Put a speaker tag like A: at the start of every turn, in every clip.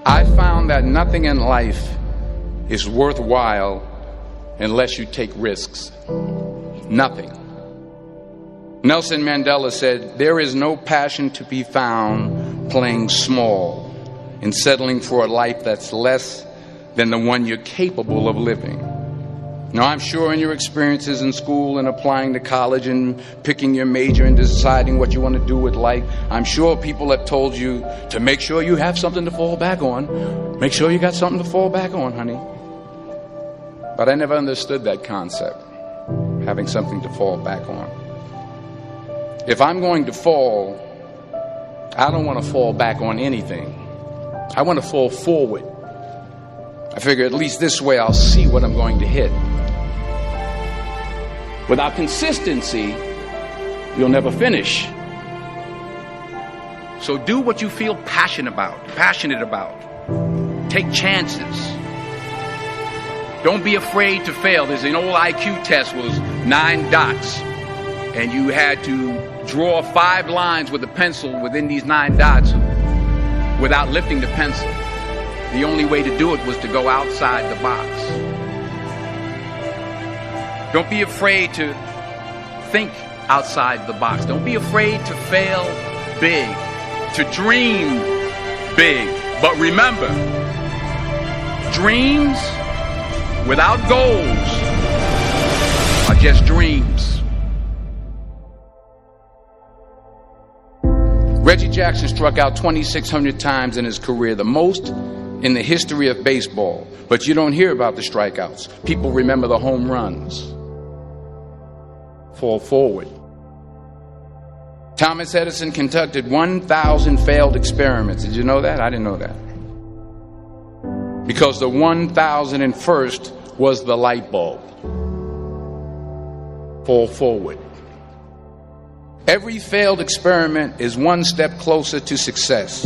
A: I found that nothing in life is worthwhile unless you take risks. Nothing. Nelson Mandela said, "There is no passion to be found playing small and settling for a life that's less than the one you're capable of living." Now, I'm sure in your experiences in school and applying to college and picking your major and deciding what you want to do with life, I'm sure people have told you to make sure you have something to fall back on. Make sure you got something to fall back on, honey. But I never understood that concept, having something to fall back on. If I'm going to fall, I don't want to fall back on anything. I want to fall forward. I figure at least this way I'll see what I'm going to hit. Without consistency, you'll never finish. So do what you feel passionate about. Take chances. Don't be afraid to fail. There's an old IQ test, was 9 dots. And you had to draw 5 lines with a pencil within these 9 dots without lifting the pencil. The only way to do it was to go outside the box. Don't be afraid to think outside the box. Don't be afraid to fail big, to dream big. But remember, dreams without goals are just dreams. Reggie Jackson struck out 2,600 times in his career, the most in the history of baseball. But you don't hear about the strikeouts. People remember the home runs. Fall forward. Thomas Edison conducted 1,000 failed experiments. Did you know that? I didn't know that. Because the 1,001st was the light bulb. Fall forward. Every failed experiment is one step closer to success.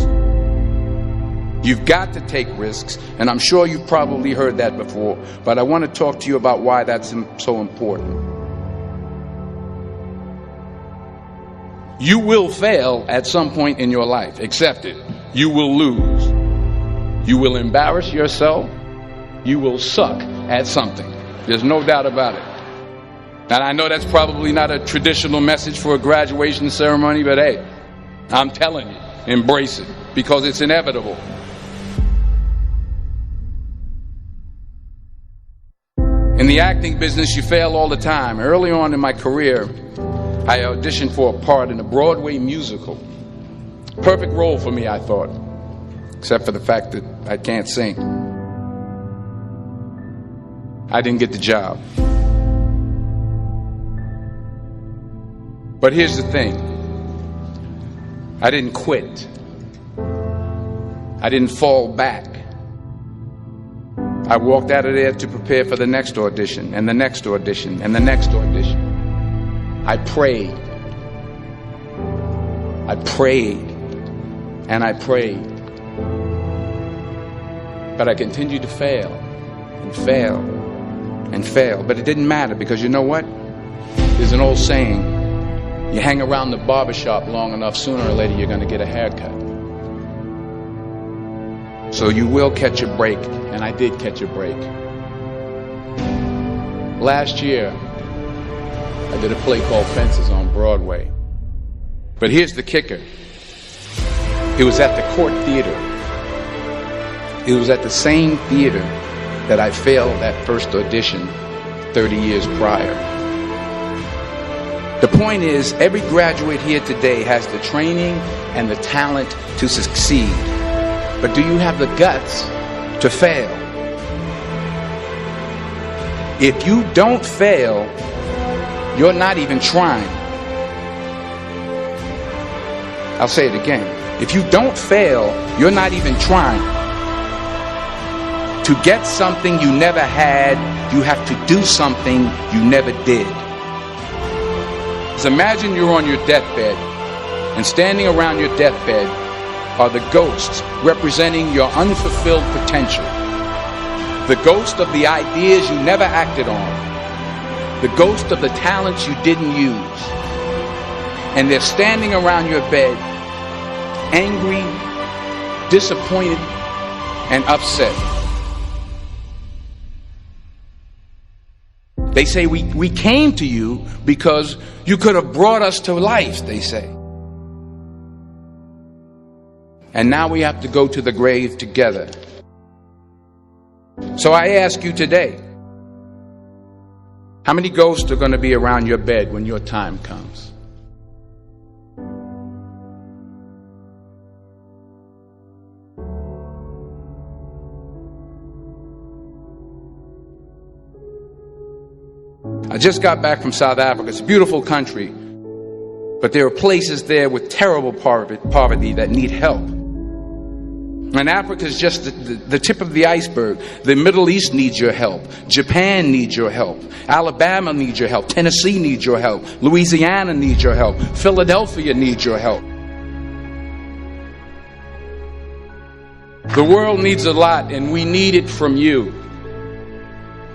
A: You've got to take risks, and I'm sure you've probably heard that before, but I want to talk to you about why that's so important. You will fail at some point in your life. Accept it. You will lose. You will embarrass yourself. You will suck at something. There's no doubt about it. And I know that's probably not a traditional message for a graduation ceremony, but hey, I'm telling you, embrace it, because it's inevitable. In the acting business, you fail all the time. Early on in my career, I auditioned for a part in a Broadway musical. Perfect role for me, I thought, except for the fact that I can't sing. I didn't get the job. But here's the thing. I didn't quit. I didn't fall back. I walked out of there to prepare for the next audition, and the next audition, and the next audition. I prayed. I prayed. And I prayed. But I continued to fail, and fail, and fail. But it didn't matter, because you know what? There's an old saying, you hang around the barbershop long enough, sooner or later you're going to get a haircut. So you will catch a break, and I did catch a break. Last year, I did a play called Fences on Broadway. But here's the kicker. It was at the Court Theater. It was at the same theater that I failed that first audition 30 years prior. The point is, every graduate here today has the training and the talent to succeed. But do you have the guts to fail? If you don't fail, you're not even trying. I'll say it again. If you don't fail, you're not even trying. To get something you never had, you have to do something you never did. So imagine you're on your deathbed, and standing around your deathbed are the ghosts representing your unfulfilled potential. The ghost of the ideas you never acted on. The ghost of the talents you didn't use. And they're standing around your bed, angry, disappointed, and upset. They say we came to you because you could have brought us to life, they say. And now we have to go to the grave together. So I ask you today, how many ghosts are going to be around your bed when your time comes? I just got back from South Africa. It's a beautiful country, but there are places there with terrible poverty that need help. And Africa is just the tip of the iceberg. The Middle East needs your help. Japan needs your help. Alabama needs your help. Tennessee needs your help. Louisiana needs your help. Philadelphia needs your help. The world needs a lot, and we need it from you.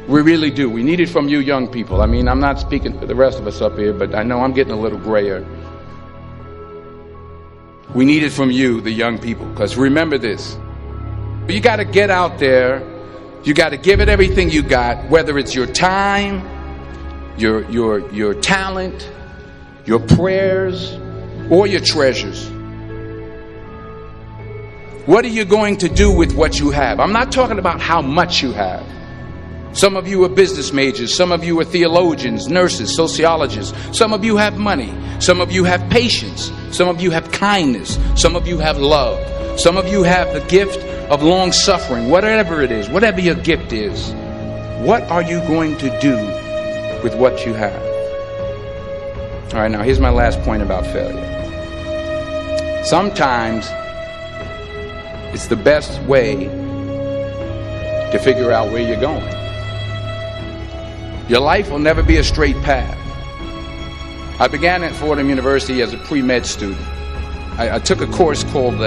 A: We really do. We need it from you young people. I mean, I'm not speaking for the rest of us up here, but I know I'm getting a little grayer. We need it from you, the young people, because remember this. You got to get out there. You got to give it everything you got, whether it's your time, your talent, your prayers, or your treasures. What are you going to do with what you have? I'm not talking about how much you have. Some of you are business majors. Some of you are theologians, nurses, sociologists. Some of you have money. Some of you have patience. Some of you have kindness. Some of you have love. Some of you have the gift of long suffering. Whatever it is, whatever your gift is, what are you going to do with what you have? All right, now here's my last point about failure. Sometimes it's the best way to figure out where you're going. Your life will never be a straight path. I began at Fordham University as a pre-med student. I took a course called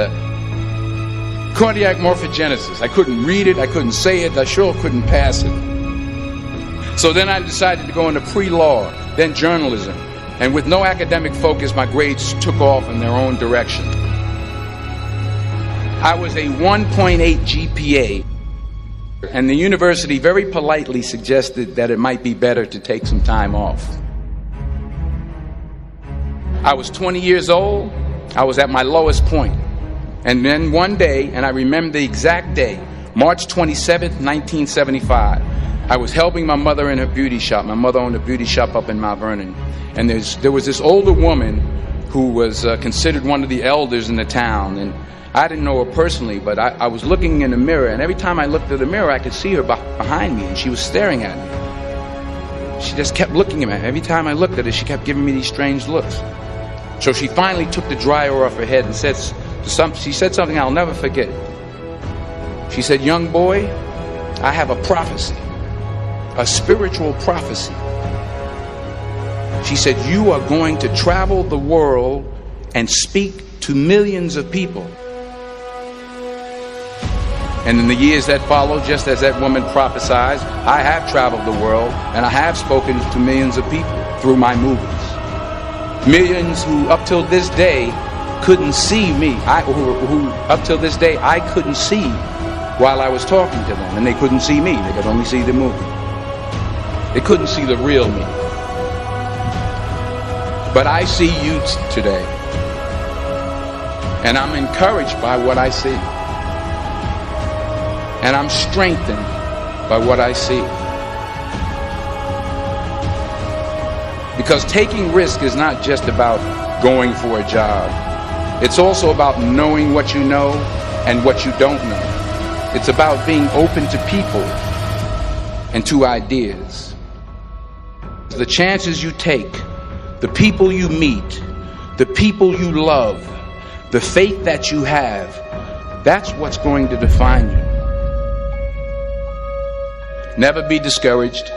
A: cardiac morphogenesis. I couldn't read it, I couldn't say it, I sure couldn't pass it. So then I decided to go into pre-law, then journalism. And with no academic focus, my grades took off in their own direction. I was a 1.8 GPA. And the university very politely suggested that it might be better to take some time off. I was 20 years old. I was at my lowest point. And then one day, and I remember the exact day, March 27th, 1975, I was helping my mother in her beauty shop. My mother owned a beauty shop up in Mount Vernon. And there was this older woman who was considered one of the elders in the town. And I didn't know her personally, but I was looking in the mirror, and every time I looked at the mirror, I could see her behind me, and she was staring at me. She just kept looking at me. Every time I looked at her, she kept giving me these strange looks. So she finally took the dryer off her head and she said something I'll never forget. She said, "Young boy, I have a prophecy, a spiritual prophecy." She said, "You are going to travel the world and speak to millions of people." And in the years that followed, just as that woman prophesied, I have traveled the world and I have spoken to millions of people through my movies. Millions who up till this day couldn't see me. Who up till this day I couldn't see while I was talking to them. And they couldn't see me. They could only see the movie. They couldn't see the real me. But I see you today. And I'm encouraged by what I see. And I'm strengthened by what I see. Because taking risk is not just about going for a job. It's also about knowing what you know and what you don't know. It's about being open to people and to ideas. The chances you take, the people you meet, the people you love, the faith that you have, that's what's going to define you. Never be discouraged.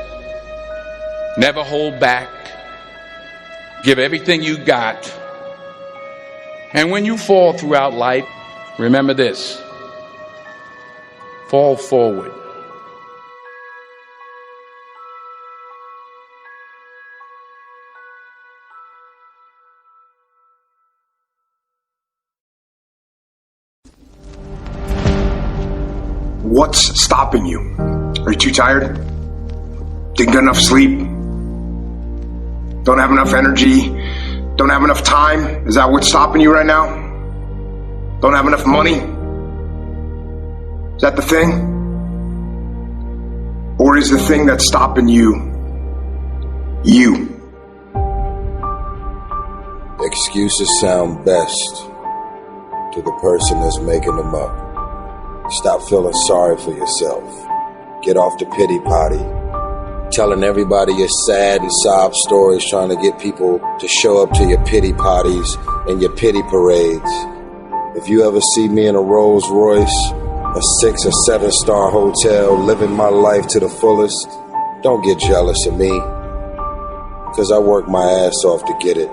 A: Never hold back. Give everything you got. And when you fall throughout life, remember this: fall forward.
B: What's stopping you? Are you too tired? Didn't get enough sleep? Don't have enough energy? Don't have enough time? Is that what's stopping you right now? Don't have enough money? Is that the thing? Or is the thing that's stopping you, you?
C: Excuses sound best to the person that's making them up. Stop feeling sorry for yourself. Get off the pity potty. Telling everybody your sad and sob stories, trying to get people to show up to your pity potties and your pity parades. If you ever see me in a Rolls Royce, a 6 or 7 star hotel, living my life to the fullest, don't get jealous of me, because I work my ass off to get it.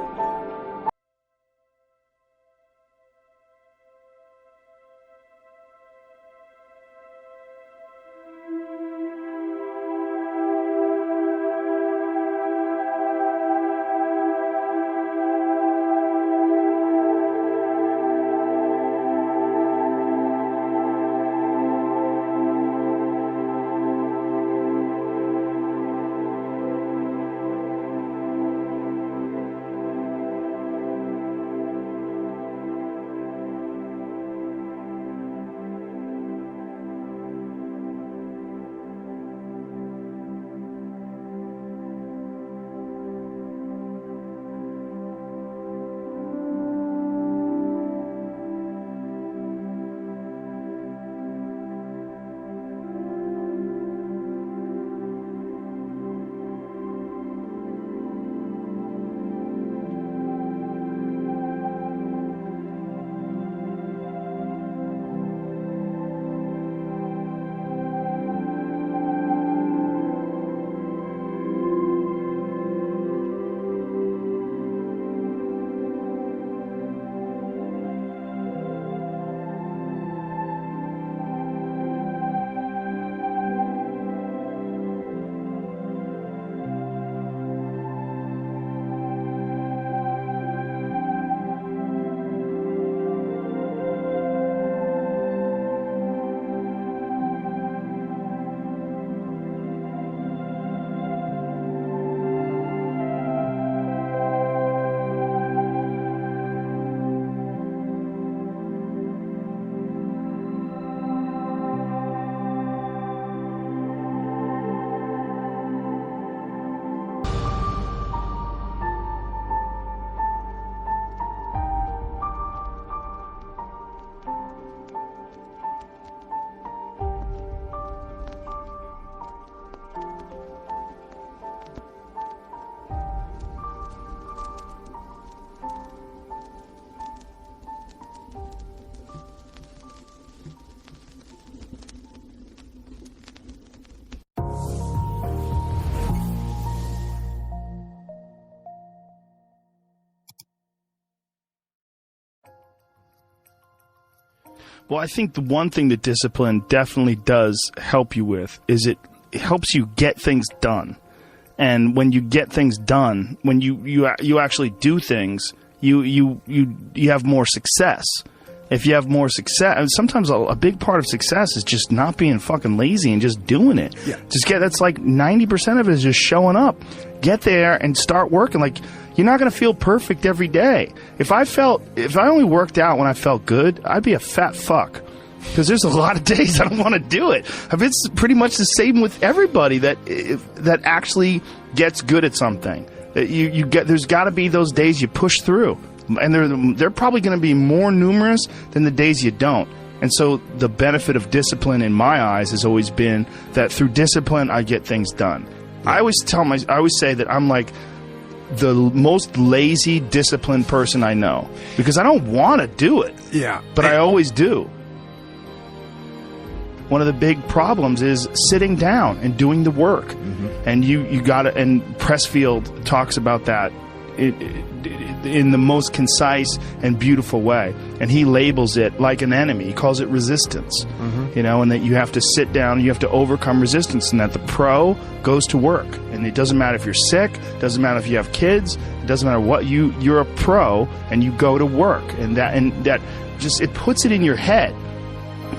D: Well, I think the one thing that discipline definitely does help you with is it helps you get things done. And when you get things done, when you actually do things, you have more success. If you have more success, and sometimes a big part of success is just not being fucking lazy and just doing it.
B: Yeah.
D: That's like 90% of it is just showing up. Get there and start working. Like, you're not going to feel perfect every day. If I only worked out when I felt good, I'd be a fat fuck. Because there's a lot of days I don't want to do it. It's pretty much the same with everybody that actually gets good at something. There's got to be those days you push through. And they're probably going to be more numerous than the days you don't. And so the benefit of discipline in my eyes has always been that through discipline, I get things done. Yeah. I always say that I'm like the most lazy, disciplined person I know, because I don't want to do it.
B: Yeah.
D: But I always do. One of the big problems is sitting down and doing the work. Mm-hmm. And you got to, and Pressfield talks about that in the most concise and beautiful way. And he labels it like an enemy. He calls it resistance. Mm-hmm. And that you have to sit down, you have to overcome resistance, and that the pro goes to work. And it doesn't matter if you're sick, it doesn't matter if you have kids, it doesn't matter what, you're a pro and you go to work. And that just, it puts it in your head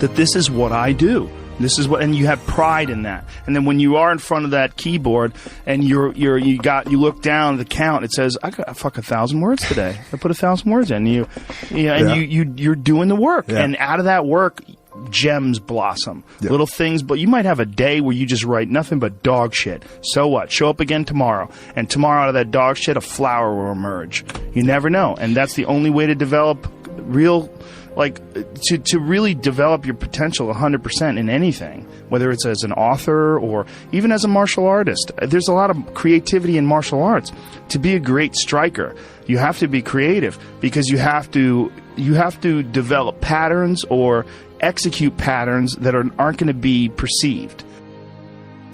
D: that this is what I do. This is what, and you have pride in that. And then when you are in front of that keyboard and you look down at the count, it says, I got fuck 1,000 words today. I put 1,000 words in. You're doing the work, and out of that work, gems blossom. Little things, but you might have a day where you just write nothing but dog shit. So what? Show up again tomorrow, and tomorrow out of that dog shit, a flower will emerge. You never know, and that's the only way to develop real, to really develop your potential 100% in anything, whether it's as an author or even as a martial artist. There's a lot of creativity in martial arts. To be a great striker, you have to be creative, because you have to develop patterns or execute patterns that aren't going to be perceived.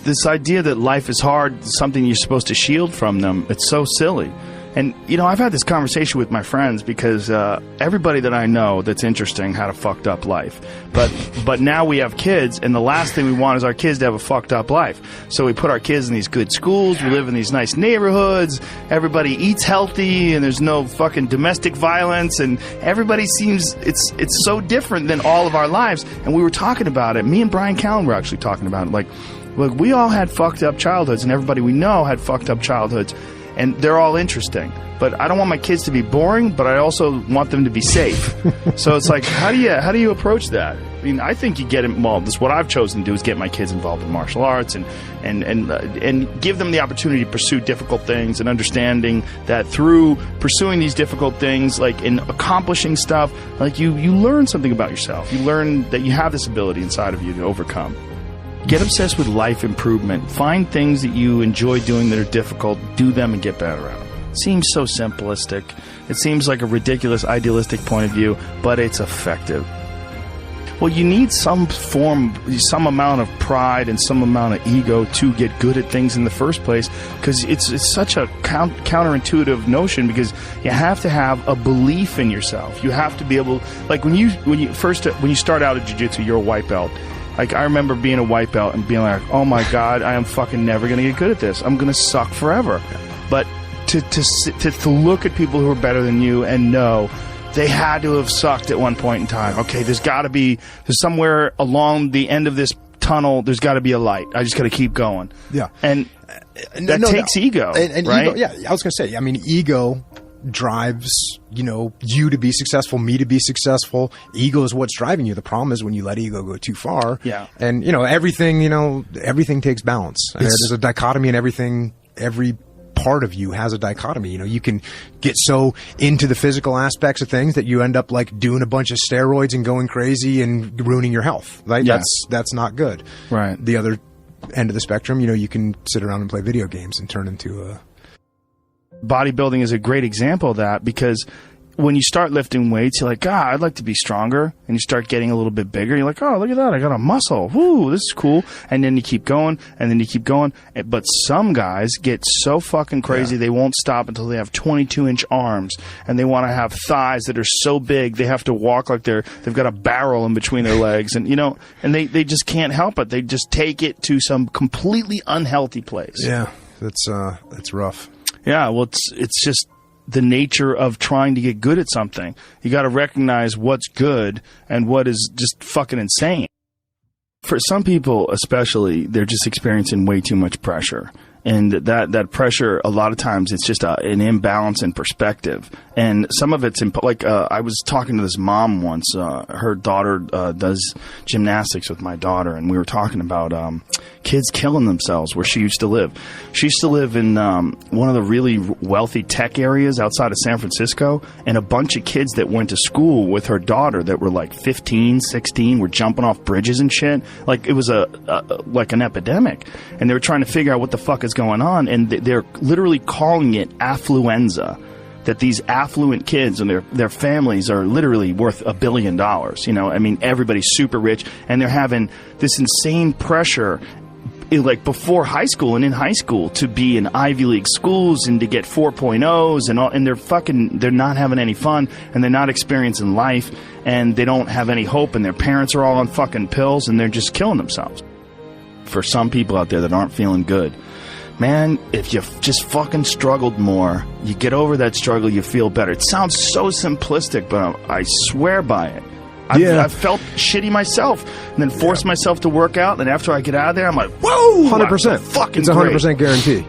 D: This idea that life is hard is something you're supposed to shield from them. It's so silly. And, I've had this conversation with my friends, because everybody that I know that's interesting had a fucked up life. But now we have kids, and the last thing we want is our kids to have a fucked up life. So we put our kids in these good schools, we live in these nice neighborhoods, everybody eats healthy, and there's no fucking domestic violence, and everybody seems, it's so different than all of our lives. And we were talking about it. Me and Brian Callen were actually talking about it. Look, we all had fucked up childhoods, and everybody we know had fucked up childhoods. And they're all interesting. But I don't want my kids to be boring, but I also want them to be safe. So it's like, how do you approach that? I mean, I think you get involved. This is what I've chosen to do, is get my kids involved in martial arts and give them the opportunity to pursue difficult things, and understanding that through pursuing these difficult things, in accomplishing stuff, you learn something about yourself. You learn that you have this ability inside of you to overcome. Get obsessed with life improvement. Find things that you enjoy doing that are difficult. Do them and get better at them. It seems so simplistic. It seems like a ridiculous, idealistic point of view, but it's effective. Well, you need some amount of pride and some amount of ego to get good at things in the first place, because it's such a counterintuitive notion, because you have to have a belief in yourself. You have to be able, when you start out at jiu-jitsu, you're a white belt. I remember being a white belt and being like, oh my God, I am fucking never going to get good at this. I'm going to suck forever. But to look at people who are better than you and know they had to have sucked at one point in time. Okay, there's somewhere along the end of this tunnel, there's got to be a light. I just got to keep going. Yeah. And that takes ego,
E: and
D: right?
E: Ego, I was going to say, ego drives you to be successful, me to be successful. Ego is what's driving you. The problem is when you let ego go too far. And everything takes balance. There's a dichotomy in everything. Every part of you has a dichotomy. You can get so into the physical aspects of things that you end up doing a bunch of steroids and going crazy and ruining your health. Right? That's not good.
D: Right.
E: The other end of the spectrum, you can sit around and play video games and turn into a...
D: Bodybuilding is a great example of that, because when you start lifting weights, you're like, God, I'd like to be stronger. And you start getting a little bit bigger. You're like, oh, look at that. I got a muscle. Woo, this is cool. And then you keep going, and then you keep going. But some guys get so fucking crazy, they won't stop until they have 22-inch arms. And they want to have thighs that are so big, they have to walk like they've got a barrel in between their legs. And, and they just can't help it. They just take it to some completely unhealthy place.
E: Yeah, that's rough.
D: Yeah, well, it's just the nature of trying to get good at something. You got to recognize what's good and what is just fucking insane. For some people, especially, they're just experiencing way too much pressure. And that pressure, a lot of times, it's just an imbalance in perspective. And some of it's, I was talking to this mom once. Her daughter does gymnastics with my daughter, and we were talking about kids killing themselves where she used to live. She used to live in one of the really wealthy tech areas outside of San Francisco, and a bunch of kids that went to school with her daughter that were 15, 16, were jumping off bridges and shit. It was an epidemic. And they were trying to figure out what the fuck is going on, and they're literally calling it affluenza. That these affluent kids and their families are literally worth $1 billion. Everybody's super rich, and they're having this insane pressure, before high school and in high school, to be in Ivy League schools and to get 4.0s and all, and they're not having any fun, and they're not experiencing life, and they don't have any hope, and their parents are all on fucking pills, and they're just killing themselves. For some people out there that aren't feeling good, man, if you just fucking struggled more, you get over that struggle, you feel better. It sounds so simplistic, but I swear by it. I've felt shitty myself, and then forced myself to work out. And after I get out of there, I'm like, whoa,
E: 100%.
D: Fucking
E: it's 100% guarantee.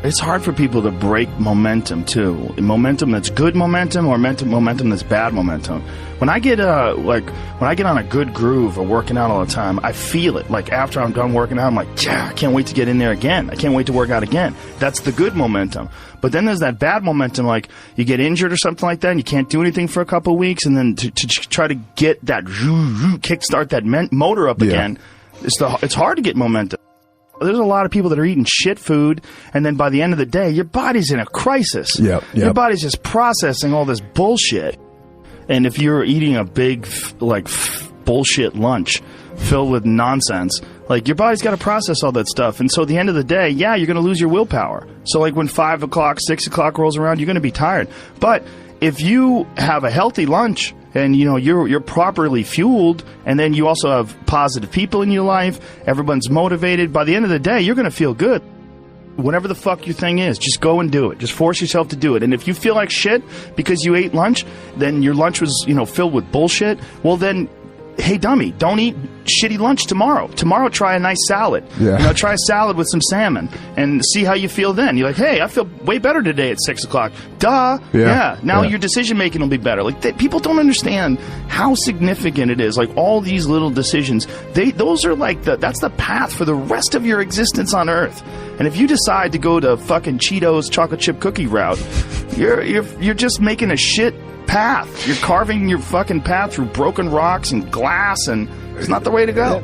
D: It's hard for people to break momentum too. Momentum that's good momentum, or momentum that's bad momentum. When I get when I get on a good groove of working out all the time, I feel it. Like after I'm done working out, I'm like, yeah, I can't wait to get in there again. I can't wait to work out again. That's the good momentum. But then there's that bad momentum, like you get injured or something like that, and you can't do anything for a couple of weeks, and then to try to get that kickstart that motor up again, it's hard to get momentum. There's a lot of people that are eating shit food, and then by the end of the day, your body's in a crisis. Your body's just processing all this bullshit. And if you're eating a big, bullshit lunch filled with nonsense, like, your body's got to process all that stuff. And so at the end of the day, yeah, you're going to lose your willpower. So, like, when 5 o'clock, 6 o'clock rolls around, you're going to be tired. But if you have a healthy lunch, and you're properly fueled, and then you also have positive people in your life, everyone's motivated, by the end of the day, you're going to feel good. Whatever the fuck your thing is, just go and do it. Just force yourself to do it. And if you feel like shit because you ate lunch, then your lunch was, filled with bullshit, well then, hey dummy, don't eat shitty lunch tomorrow. Tomorrow try a nice salad. Try a salad with some salmon and see how you feel then. You're like, hey, I feel way better today at 6 o'clock. Duh. Now your decision making will be better. Like, people don't understand how significant it is. Like, all these little decisions, those are like that's the path for the rest of your existence on Earth. And if you decide to go to fucking Cheetos chocolate chip cookie route, you're just making a shit path. You're carving your fucking path through broken rocks and glass, and it's not the way to go.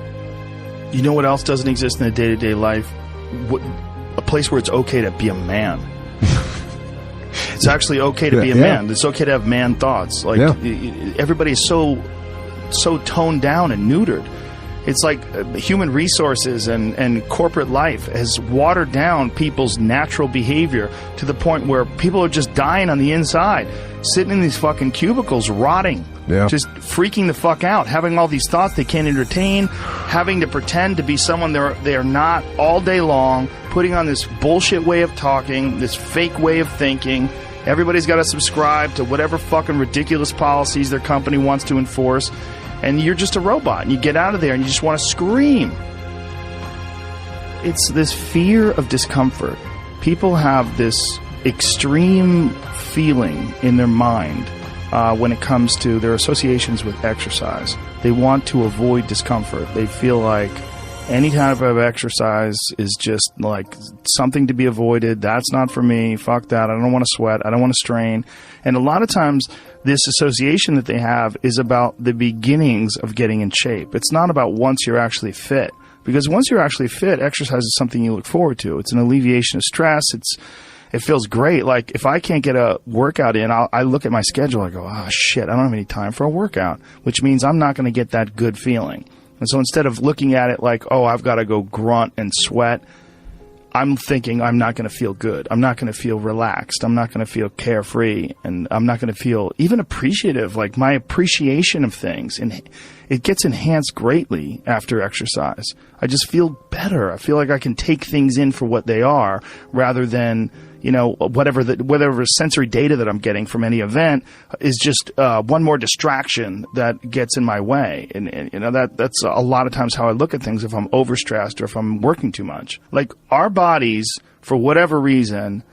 D: You know what else doesn't exist in a day-to-day life? A place where it's okay to be a man. It's actually okay to be a man. It's okay to have man thoughts. Like, everybody's so toned down and neutered. It's like human resources and corporate life has watered down people's natural behavior to the point where people are just dying on the inside, sitting in these fucking cubicles, rotting, just freaking the fuck out, having all these thoughts they can't entertain, having to pretend to be someone they are not all day long, putting on this bullshit way of talking, this fake way of thinking. Everybody's got to subscribe to whatever fucking ridiculous policies their company wants to enforce. And you're just a robot, and you get out of there and you just want to scream. It's this fear of discomfort. People have this extreme feeling in their mind when it comes to their associations with exercise. They want to avoid discomfort. They feel like any type of exercise is just like something to be avoided. That's not for me. Fuck that. I don't want to sweat. I don't want to strain. And a lot of times, this association that they have is about the beginnings of getting in shape. It's not about once you're actually fit. Because once you're actually fit, exercise is something you look forward to. It's an alleviation of stress. It feels great. Like, if I can't get a workout in, I look at my schedule. I go, oh, shit, I don't have any time for a workout, which means I'm not going to get that good feeling. And so instead of looking at it like, oh, I've got to go grunt and sweat, I'm thinking I'm not going to feel good. I'm not going to feel relaxed. I'm not going to feel carefree. And I'm not going to feel even appreciative. Like, my appreciation of things, and it gets enhanced greatly after exercise. I just feel better. I feel like I can take things in for what they are rather than, whatever sensory data that I'm getting from any event is just one more distraction that gets in my way. And that's a lot of times how I look at things if I'm overstressed or if I'm working too much. Like, our bodies, for whatever reason,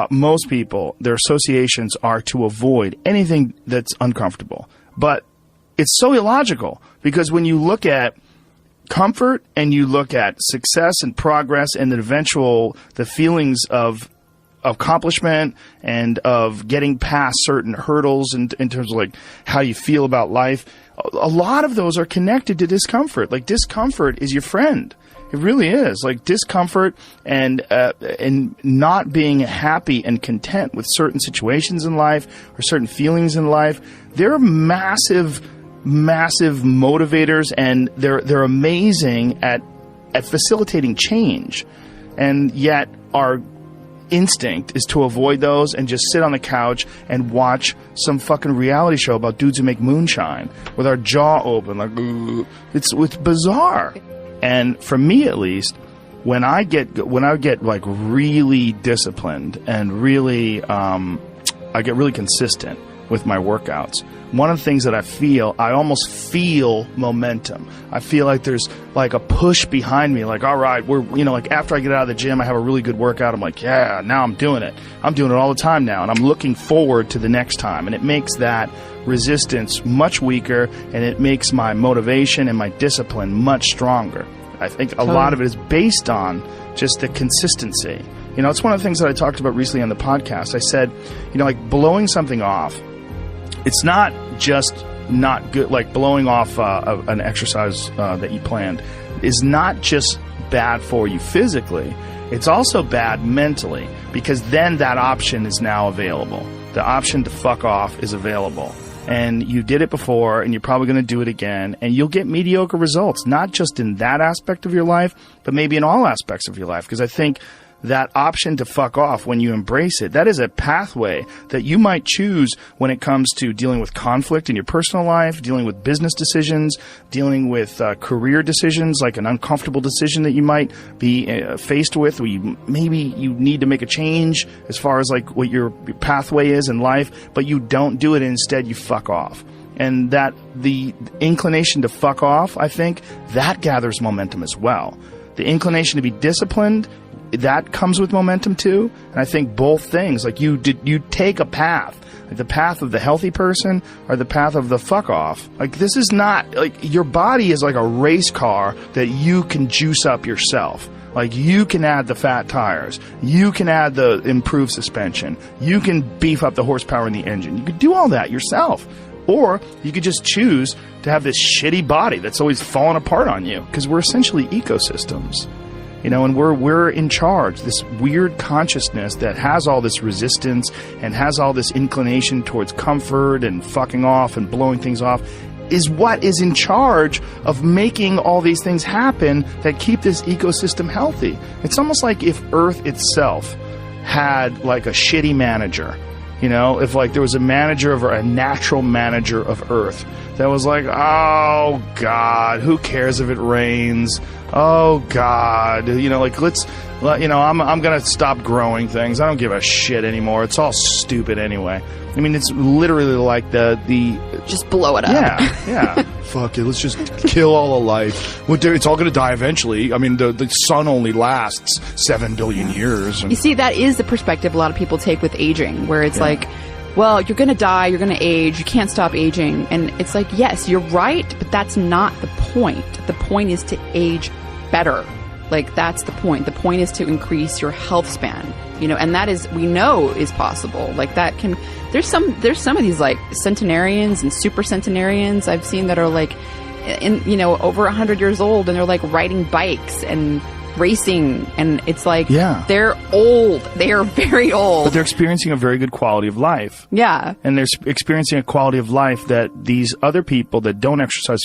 D: most people, their associations are to avoid anything that's uncomfortable. But it's so illogical, because when you look at comfort and you look at success and progress and the feelings of accomplishment and of getting past certain hurdles in terms of like how you feel about life, a lot of those are connected to discomfort. Like, discomfort is your friend. It really is. Like, discomfort and not being happy and content with certain situations in life or certain feelings in life, they're massive motivators, and they're amazing at facilitating change. And yet our instinct is to avoid those and just sit on the couch and watch some fucking reality show about dudes who make moonshine with our jaw open, like, it's bizarre. And for me, at least, when I get like really disciplined and really I get really consistent with my workouts, one of the things that I almost feel momentum. I feel like there's like a push behind me, like, all right, like after I get out of the gym, I have a really good workout. I'm like, yeah, now I'm doing it. I'm doing it all the time now. And I'm looking forward to the next time. And it makes that resistance much weaker, and it makes my motivation and my discipline much stronger. I think a lot of it is based on just the consistency. It's one of the things that I talked about recently on the podcast. I said, like blowing something off, it's not just not good, like blowing off an exercise that you planned is not just bad for you physically, it's also bad mentally, because then that option is now available. The option to fuck off is available. And you did it before, and you're probably going to do it again, and you'll get mediocre results, not just in that aspect of your life, but maybe in all aspects of your life. Because I think that option to fuck off, when you embrace it, that is a pathway that you might choose when it comes to dealing with conflict in your personal life, dealing with business decisions, dealing with career decisions, like an uncomfortable decision that you might be faced with, where maybe you need to make a change as far as like what your pathway is in life, but you don't do it, and instead you fuck off. And that the inclination to fuck off, I think, that gathers momentum as well. The inclination to be disciplined, that comes with momentum too. And I think both things, like you take a path, like the path of the healthy person or the path of the fuck off. Like this is not, like your body is like a race car that you can juice up yourself. Like you can add the fat tires, you can add the improved suspension, you can beef up the horsepower in the engine. You could do all that yourself. Or you could just choose to have this shitty body that's always falling apart on you, because we're essentially ecosystems. And we're in charge. This weird consciousness that has all this resistance and has all this inclination towards comfort and fucking off and blowing things off is what is in charge of making all these things happen that keep this ecosystem healthy. It's almost like if Earth itself had like a shitty manager. If like there was a natural manager of Earth that was like, oh God, who cares if it rains? Oh God, I'm gonna stop growing things. I don't give a shit anymore. It's all stupid anyway. I mean, it's literally like the
F: just blow it up.
D: Yeah. Fuck it. Let's just kill all of life. It's all going to die eventually. I mean, the sun only lasts 7 billion years.
F: You see, that is the perspective a lot of people take with aging, where it's like, well, you're going to die, you're going to age, you can't stop aging. And it's like, yes, you're right, but that's not the point. The point is to age better. Like, that's the point. The point is to increase your health span, and that is, we know is possible. Like that can, there's some of these like centenarians and super centenarians I've seen that are like over 100 years old, and they're like riding bikes and racing, and it's like, they're old. They are very old.
D: But they're experiencing a very good quality of life.
F: Yeah.
D: And they're experiencing a quality of life that these other people that don't exercise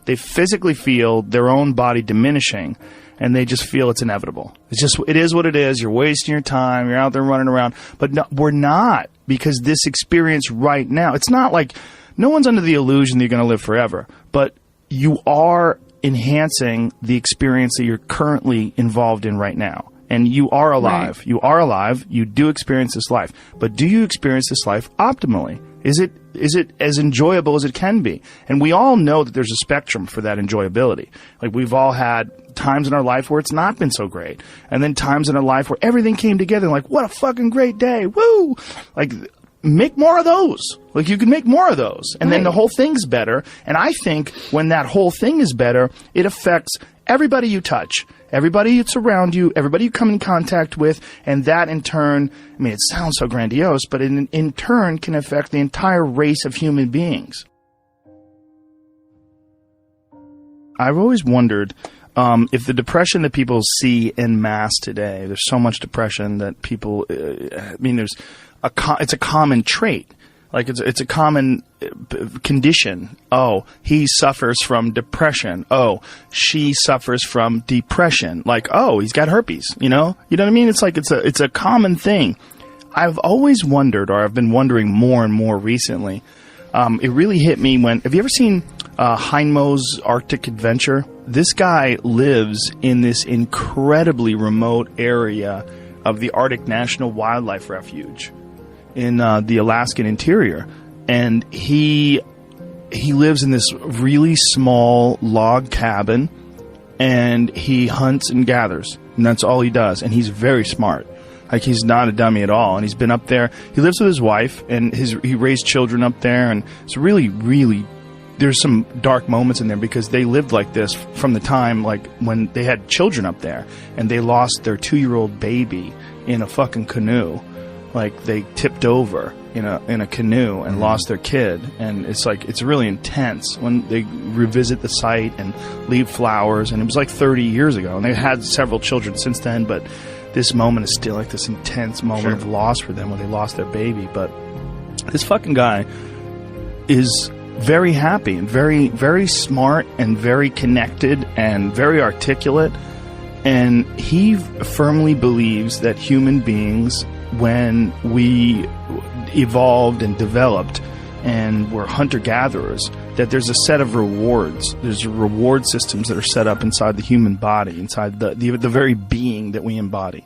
D: they physically feel their own body diminishing. And they just feel it's inevitable. It is what it is. You're wasting your time. You're out there running around. But no, we're not, because this experience right now, it's not like, no one's under the illusion that you're going to live forever. But you are enhancing the experience that you're currently involved in right now. And you are alive. Right. You are alive. You do experience this life. But do you experience this life optimally? Is it as enjoyable as it can be? And we all know that there's a spectrum for that enjoyability. Like, we've all had times in our life where it's not been so great. And then times in our life where everything came together, like, what a fucking great day. Woo! Like, make more of those. Like, you can make more of those. And then the whole thing's better. And I think when that whole thing is better, it affects everybody you touch, everybody that's around you, everybody you come in contact with, and that in turn, I mean, it sounds so grandiose, but in turn can affect the entire race of human beings. I've always wondered if the depression that people see en masse today, there's so much depression that people, it's a common trait. Like, it's a common condition. Oh, he suffers from depression. Oh, she suffers from depression. Like, oh, he's got herpes, You know what I mean? It's like, it's a common thing. I've always wondered, or I've been wondering more and more recently. It really hit me have you ever seen Heinmo's Arctic Adventure? This guy lives in this incredibly remote area of the Arctic National Wildlife Refuge in the Alaskan interior. and he lives in this really small log cabin, and he hunts and gathers, and that's all he does. And he's very smart. Like, he's not a dummy at all. And he's been up there. He lives with his wife, and he raised children up there. And it's really, really, there's some dark moments in there because they lived like this from the time, like, when they had children up there, and they lost their 2-year-old baby in a fucking canoe. Like, they tipped over in a canoe and lost their kid. And it's like, it's really intense when they revisit the site and leave flowers. And it was like 30 years ago, and they had several children since then, but this moment is still like this intense moment of loss for them when they lost their baby. But this fucking guy is very happy and very, very smart and very connected and very articulate. And he firmly believes that human beings, when we evolved and developed and were hunter-gatherers, that there's a set of rewards. There's reward systems that are set up inside the human body, inside the very being that we embody,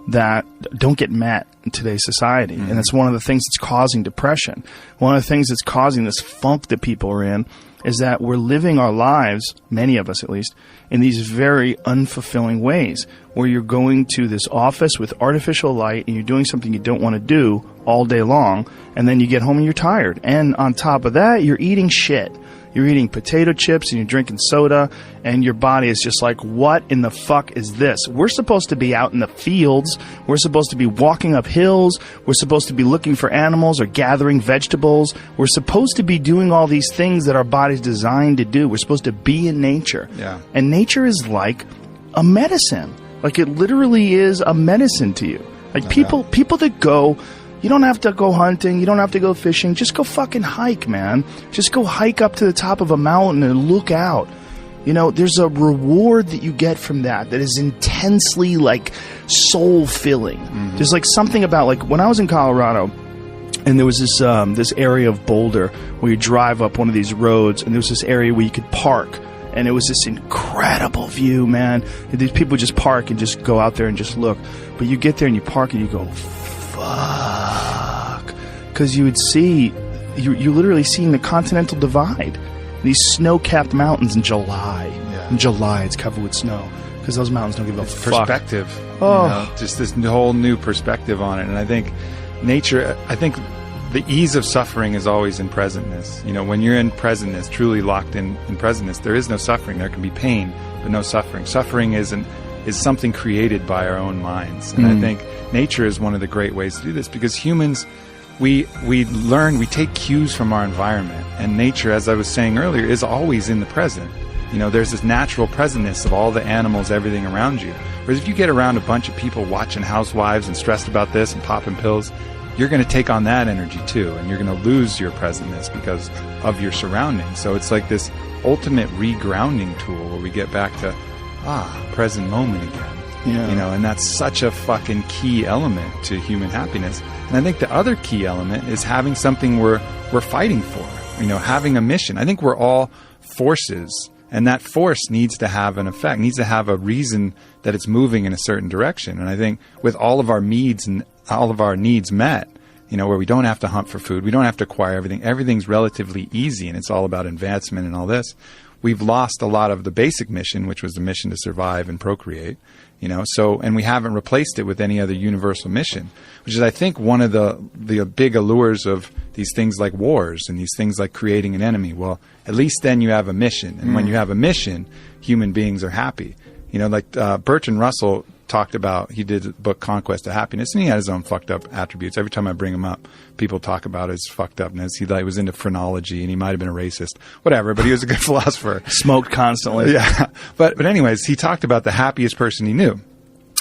D: that don't get met in today's society. And that's one of the things that's causing depression. One of the things that's causing this funk that people are in is that we're living our lives, many of us at least, in these very unfulfilling ways, where you're going to this office with artificial light and you're doing something you don't want to do all day long, and then you get home and you're tired. And on top of that, you're eating shit. You're eating potato chips and you're drinking soda, and your body is just like, what in the fuck is this? We're supposed to be out in the fields. We're supposed to be walking up hills. We're supposed to be looking for animals or gathering vegetables. We're supposed to be doing all these things that our body's designed to do. We're supposed to be in nature.
G: Yeah.
D: And nature is like a medicine. Like, it literally is a medicine to you. Like, people that go... You don't have to go hunting. You don't have to go fishing. Just go fucking hike, man. Just go hike up to the top of a mountain and look out. You know, there's a reward that you get from that is intensely, like, soul-filling. There's, like, something about, like, when I was in Colorado, and there was this area of Boulder where you drive up one of these roads, and there was this area where you could park. And it was this incredible view, man. And these people just park and just go out there and just look. But you get there and you park and you go, fuck, because you would see, you're literally seeing the Continental Divide, these snow-capped mountains in July. In July, it's covered with snow because those mountains don't give a fuck.
G: Perspective. Just this whole new perspective on it. And I think nature, I think the ease of suffering is always in presentness. You know, when you're in presentness, truly locked in presentness, there is no suffering. There can be pain, but no suffering. Suffering is something created by our own minds. And I think nature is one of the great ways to do this, because humans, we take cues from our environment, and nature, as I was saying earlier, is always in the present. You know, there's this natural presentness of all the animals, everything around you. Whereas if you get around a bunch of people watching Housewives and stressed about this and popping pills, you're going to take on that energy too, and you're going to lose your presentness because of your surroundings. So it's like this ultimate regrounding tool where we get back to present moment again.
D: Yeah.
G: You know, and that's such a fucking key element to human happiness. And I think the other key element is having something we're fighting for. You know, having a mission. I think we're all forces, and that force needs to have an effect, needs to have a reason that it's moving in a certain direction. And I think with all of our needs and all of our needs met, you know, where we don't have to hunt for food, we don't have to acquire everything, everything's relatively easy, and it's all about advancement and all this. We've lost a lot of the basic mission, which was the mission to survive and procreate, you know, so, and we haven't replaced it with any other universal mission, which is, I think, one of the big allures of these things like wars and these things like creating an enemy. Well, at least then you have a mission. And when you have a mission, human beings are happy. You know, like Bertrand Russell talked about, he did a book, Conquest of Happiness, and he had his own fucked up attributes. Every time I bring him up, people talk about his fucked upness. He was into phrenology, and he might have been a racist, whatever, but he was a good philosopher.
D: Smoked constantly.
G: Yeah. But anyways, he talked about the happiest person he knew.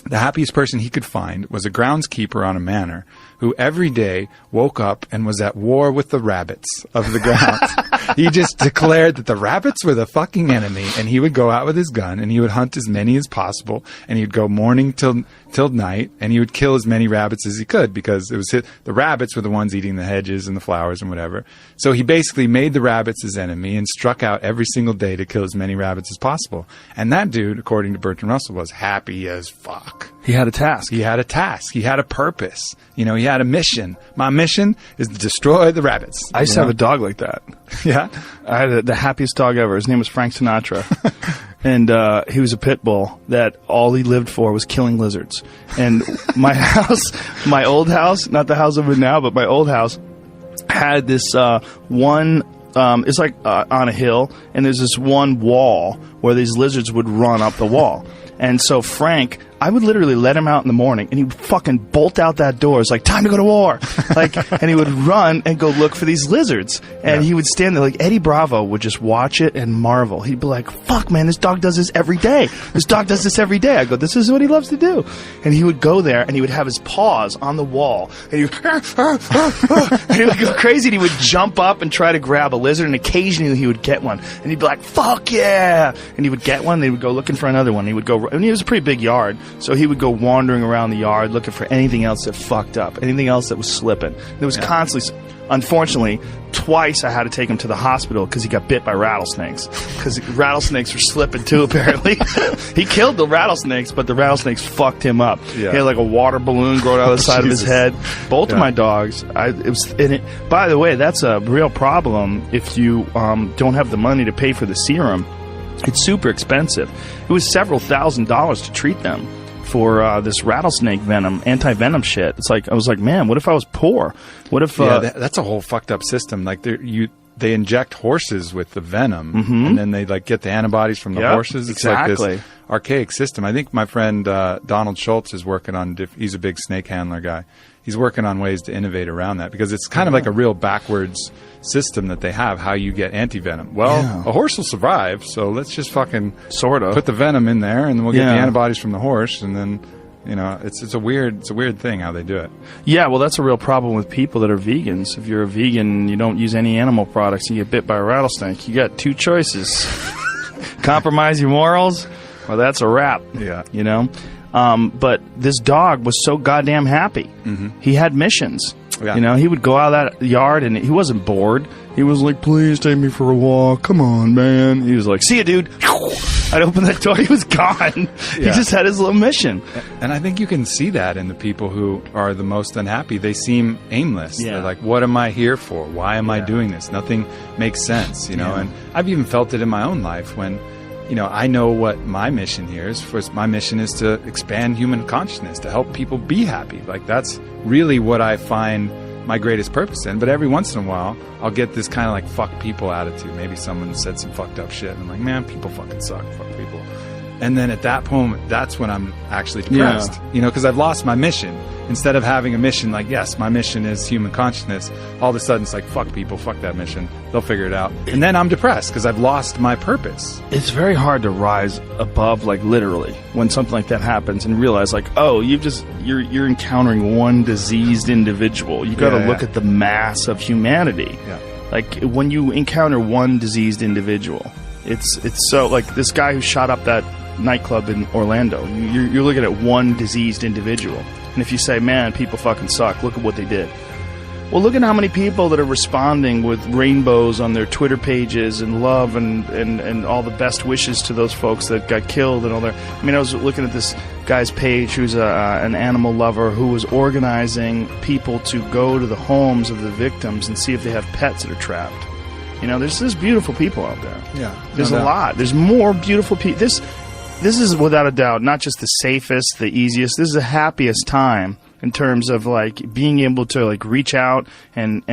G: The happiest person he could find was a groundskeeper on a manor who every day woke up and was at war with the rabbits of the grounds. He just declared that the rabbits were the fucking enemy, and he would go out with his gun and he would hunt as many as possible, and he'd go morning till night, and he would kill as many rabbits as he could, because it was the rabbits were the ones eating the hedges and the flowers and whatever. So he basically made the rabbits his enemy and struck out every single day to kill as many rabbits as possible. And that dude, according to Bertrand Russell, was happy as fuck.
D: He had a task.
G: He had a task. He had a purpose. You know, he had a mission. My mission is to destroy the rabbits.
D: I used to have a dog like that.
G: Yeah?
D: I had the happiest dog ever. His name was Frank Sinatra. And he was a pit bull that all he lived for was killing lizards. And my house, my old house, not the house I'm in now, but my old house, had this one... it's like on a hill, and there's this one wall where these lizards would run up the wall. And so Frank, I would literally let him out in the morning, and he would fucking bolt out that door. It's like, time to go to war. And he would run and go look for these lizards. And he would stand there, like Eddie Bravo would just watch it and marvel. He'd be like, fuck, man, this dog does this every day. This dog does this every day. I go, this is what he loves to do. And he would go there, and he would have his paws on the wall. And he would, and he would go crazy, and he would jump up and try to grab a lizard, and occasionally he would get one. And he'd be like, fuck yeah. And he would get one, and he would go looking for another one. He would go, and it was a pretty big yard, so he would go wandering around the yard looking for anything else that fucked up, anything else that was slipping. There was constantly, unfortunately, twice I had to take him to the hospital because he got bit by rattlesnakes. Because rattlesnakes were slipping too, apparently. He killed the rattlesnakes, but the rattlesnakes fucked him up. Yeah. He had like a water balloon growing out of the side of his head. Both of my dogs. By the way, that's a real problem if you don't have the money to pay for the serum. It's super expensive. It was several $1,000s to treat them for this rattlesnake venom, anti-venom shit. It's like, I was like, man, what if I was poor? What if...
G: that's a whole fucked up system. Like, they inject horses with the venom, and then they like get the antibodies from the horses. It's like this archaic system. I think my friend Donald Schultz is working on... he's a big snake handler guy. He's working on ways to innovate around that because it's kind of like a real backwards system that they have, how you get antivenom. Well, a horse will survive, so let's just fucking put the venom in there, and then we'll get the antibodies from the horse, and then, you know, it's a weird thing how they do it.
D: Yeah, well, that's a real problem with people that are vegans. If you're a vegan and you don't use any animal products and you get bit by a rattlesnake, you got two choices. Compromise your morals, or that's a wrap. Yeah. You know? But this dog was so goddamn happy. He had missions. Yeah. You know, he would go out of that yard and he wasn't bored. He was like, please take me for a walk. Come on, man. He was like, see ya, dude. I'd open that door. He was gone. He just had his little mission.
G: And I think you can see that in the people who are the most unhappy. They seem aimless. They're like, what am I here for? Why am I doing this? Nothing makes sense, you know. And I've even felt it in my own life when, you know, I know what my mission here is. First, my mission is to expand human consciousness, to help people be happy. Like, that's really what I find my greatest purpose in. But every once in a while, I'll get this kind of like fuck people attitude. Maybe someone said some fucked up shit, and I'm like, man, people fucking suck. Fuck people. And then at that moment, that's when I'm actually depressed. You know, because I've lost my mission. Instead of having a mission like, yes, my mission is human consciousness, all of a sudden it's like, fuck people, fuck that mission. They'll figure it out. And then I'm depressed because I've lost my purpose.
D: It's very hard to rise above, like, literally, when something like that happens and realize, like, oh, you're encountering one diseased individual. You got to look at the mass of humanity. Yeah. Like, when you encounter one diseased individual, it's so, like, this guy who shot up that nightclub in Orlando, you're looking at one diseased individual. And if you say, man, people fucking suck, look at what they did. Well, look at how many people that are responding with rainbows on their Twitter pages and love and all the best wishes to those folks that got killed and all that. I mean, I was looking at this guy's page who's an animal lover who was organizing people to go to the homes of the victims and see if they have pets that are trapped. You know, there's beautiful people out there.
E: Yeah.
D: There's a lot. There's more beautiful people. This is without a doubt not just the safest, the easiest. This is the happiest time in terms of like being able to like reach out and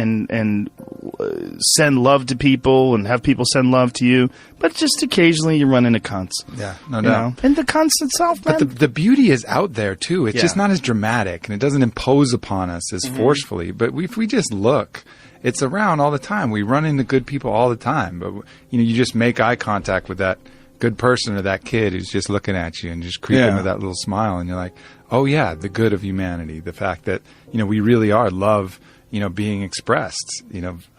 D: send love to people and have people send love to you. But just occasionally you run into cunts.
G: Yeah, no doubt.
D: And the cunts itself, man.
G: But the beauty is out there too. It's just not as dramatic and it doesn't impose upon us as forcefully. But if we just look, it's around all the time. We run into good people all the time. But you know, you just make eye contact with that good person or that kid who's just looking at you and just creeping with that little smile, and you're like, oh yeah, the good of humanity, the fact that, you know, we really are love, being expressed,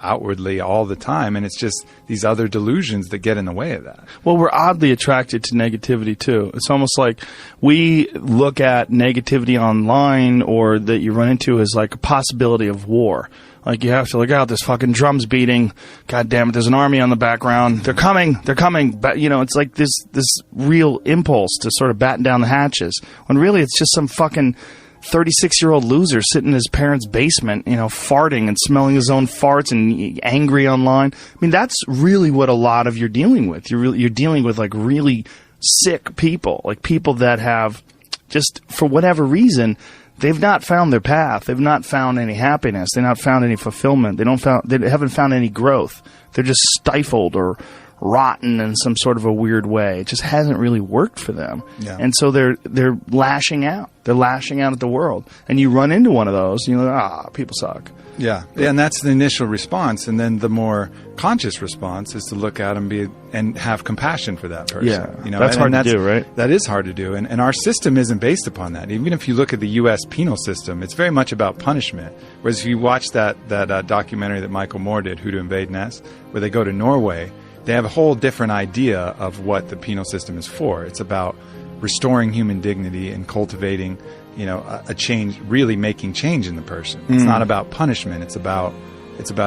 G: outwardly all the time. And it's just these other delusions that get in the way of that.
D: Well, we're oddly attracted to negativity too. It's almost like we look at negativity online or that you run into as like a possibility of war. Like, you have to look out, this fucking drum's beating. God damn it, there's an army on the background. They're coming. But, it's like this real impulse to sort of batten down the hatches. When really it's just some fucking 36-year-old loser sitting in his parents' basement, farting and smelling his own farts and angry online. I mean, that's really what a lot of you're dealing with. You're dealing with, like, really sick people. Like, people that have just, for whatever reason, they've not found their path. They've not found any happiness. They've not found any fulfillment. They haven't found any growth. They're just stifled or rotten in some sort of a weird way. It just hasn't really worked for them.
G: Yeah.
D: And so they're lashing out. They're lashing out at the world. And you run into one of those, and you're like, people suck.
G: Yeah. And that's the initial response. And then the more conscious response is to look at them and have compassion for that person.
D: Yeah. That's hard to do, right?
G: That is hard to do. And our system isn't based upon that. Even if you look at the U.S. penal system, it's very much about punishment. Whereas if you watch that documentary that Michael Moore did, Who to Invade Nest, where they go to Norway, they have a whole different idea of what the penal system is for. It's about restoring human dignity and cultivating, a change, really making change in the person. It's not about punishment. It's about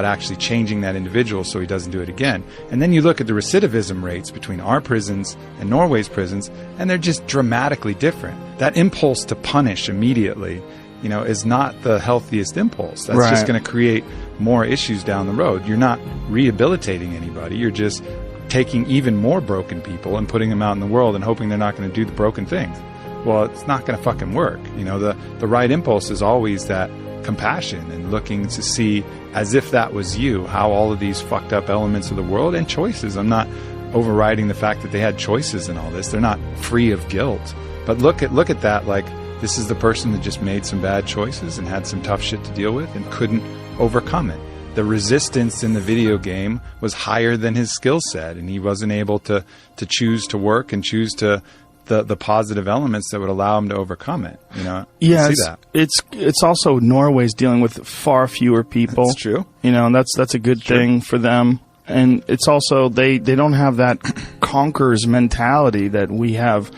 G: actually changing that individual so he doesn't do it again. And then you look at the recidivism rates between our prisons and Norway's prisons, and they're just dramatically different. That impulse to punish immediately, is not the healthiest impulse. That's just going to create more issues down the road. You're not rehabilitating anybody. You're just taking even more broken people and putting them out in the world and hoping they're not going to do the broken things. Well, it's not going to fucking work. The right impulse is always that compassion and looking to see, as if that was you, how all of these fucked up elements of the world and choices. I'm not overriding the fact that they had choices in all this. They're not free of guilt. But look at that like this is the person that just made some bad choices and had some tough shit to deal with and couldn't overcome it. The resistance in the video game was higher than his skill set, and he wasn't able to choose to work and choose to the positive elements that would allow him to overcome it.
D: Yeah,
G: see that.
D: It's also Norway's dealing with far fewer people.
G: That's true.
D: That's a good thing for them. And it's also they don't have that conquerors mentality that we have.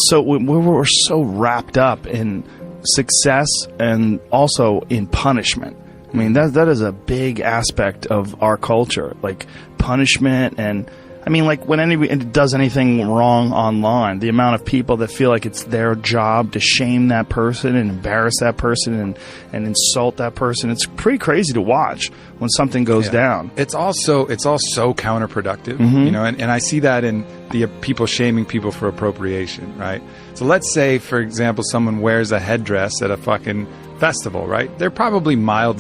D: So we're so wrapped up in success and also in punishment. I mean, that is a big aspect of our culture, like punishment. And I mean, like when anybody does anything wrong online, the amount of people that feel like it's their job to shame that person and embarrass that person and insult that person, it's pretty crazy to watch when something goes down.
G: It's all so counterproductive, and I see that in the people shaming people for appropriation, right? So let's say, for example, someone wears a headdress at a fucking festival, right? They're probably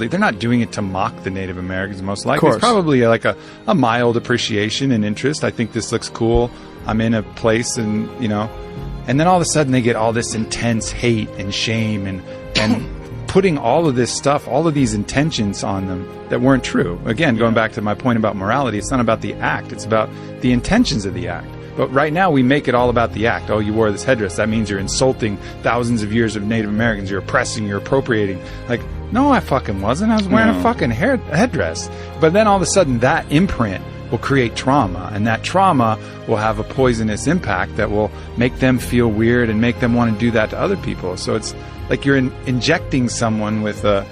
G: they're not doing it to mock the Native Americans, most likely. It's probably like a mild appreciation and interest. I think this looks cool. I'm in a place and then all of a sudden they get all this intense hate and shame and putting all of this stuff, all of these intentions on them that weren't true. Again, going back to my point about morality, it's not about the act, it's about the intentions of the act. But right now we make it all about the act. Oh, you wore this headdress. That means you're insulting thousands of years of Native Americans. You're oppressing, you're appropriating. Like, no, I fucking wasn't. I was wearing a fucking headdress. But then all of a sudden that imprint will create trauma. And that trauma will have a poisonous impact that will make them feel weird and make them want to do that to other people. So it's like you're injecting someone with a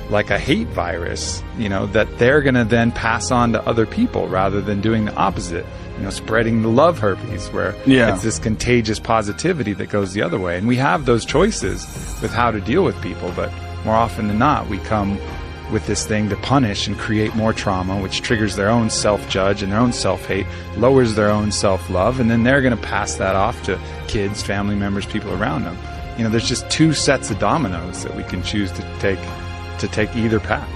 G: hate virus, that they're going to then pass on to other people rather than doing the opposite. Spreading the love herpes, where it's this contagious positivity that goes the other way. And we have those choices with how to deal with people, but more often than not, we come with this thing to punish and create more trauma, which triggers their own self-judge and their own self-hate, lowers their own self-love, and then they're going to pass that off to kids, family members, people around them. There's just two sets of dominoes that we can choose to take either path.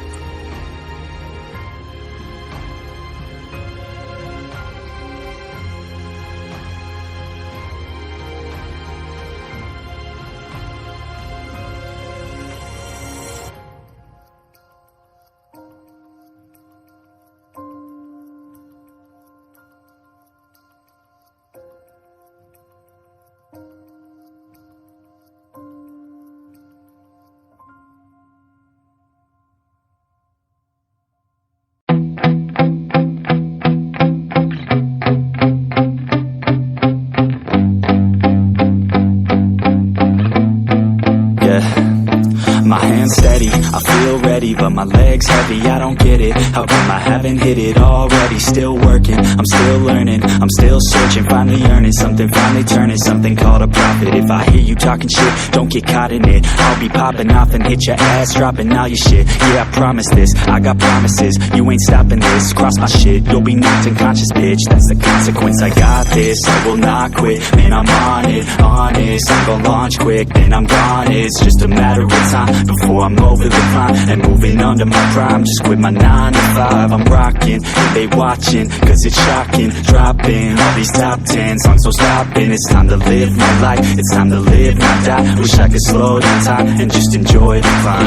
H: but my legs heavy, I don't get it. How come I haven't hit it already? Still working, I'm still learning, I'm still searching, finally earning something, finally turning something called a profit. If I hear you talking shit, don't get caught in it. I'll be popping off and hit your ass, dropping all your shit. Yeah, I promise this, I got promises, you ain't stopping this. Cross my shit, you'll be knocked unconscious, bitch. That's the consequence, I got this, I will not quit. Man, I'm on it, honest, I'm gon' launch quick, then I'm gone. It's just a matter of time before I'm over the climb and moving under my prime. Just quit my 9 to 5, I'm rocking, and they watching, cause it's shocking. Dropping all these top 10 songs, so stopping. It's time to live my life, it's time to live, not die. Wish I could slow down time and just enjoy the climb.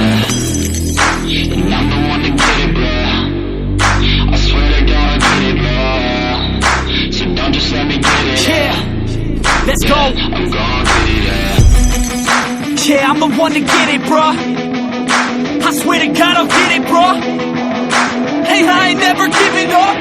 I: And I'm the one to get it, bro. I swear to God I get it, bro. So don't just let me get it.
H: Yeah, let's go.
I: I'm gonna get it, yeah.
H: Yeah, I'm the one to get it, bro. I swear to God I'll get it, bro. Hey, I ain't never giving up.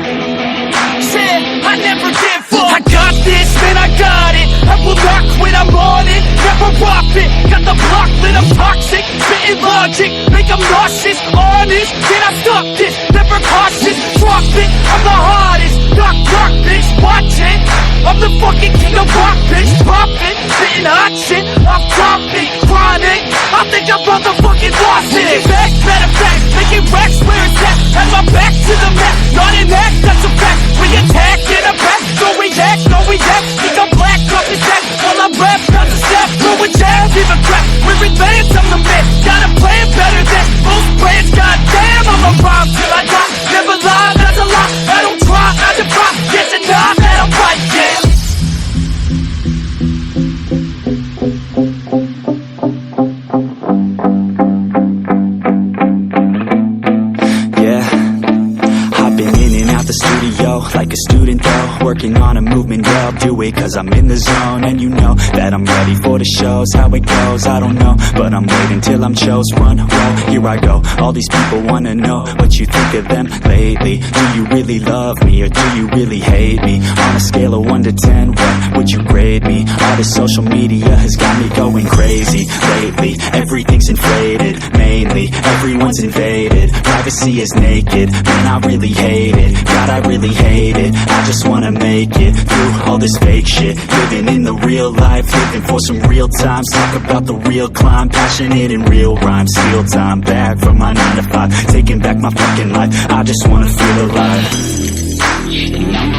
H: Said I never give up. I got this, man, I got it. I will not quit, I'm on it. Never rock it. Got the block lit, I'm toxic. Spitting logic, make them nauseous. Honest, can I stop this? Never cautious, drop it. I'm the hardest. Knock, knock, bitch, watch it. I'm the fucking king of rock, bitch. Pop it, spitting hot shit. I'm topic, chronic. I think I'm motherfucking lost it. Making back, matter of fact, making racks where it's at. Have my back to the mat, not an act, that's a fact. We attack in a back, no react, no react. Think I'm black, up his back. While I rap, not to step, throwing jabs, give a crap. We're advanced, I'm the man. Got a plan better than most brands. Goddamn, I'm a rhyme till I die. Never lie, that's a lie. I don't try, I defy. Get denied, that I'm right, yeah. Like a student though, working on a movement, yeah, I'll do it cause I'm in the zone. And you know that I'm ready for the shows. How it goes, I don't know, but I'm waiting till I'm chose. Run, roll, here I go. All these people wanna know what you think of them lately. Do you really love me or do you really hate me? On a scale of 1 to 10, what would you grade me? All this social media has got me going crazy lately. Everything's inflated, mainly everyone's invaded. Privacy is naked, man, I really hate it. God, I really hate it. I just wanna make it through all this fake shit. Living in the real life, living for some real times. Talk about the real climb, passionate in real rhymes. Steal time back from my 9 to 5, taking back my fucking life. I just wanna feel alive.
I: And I'm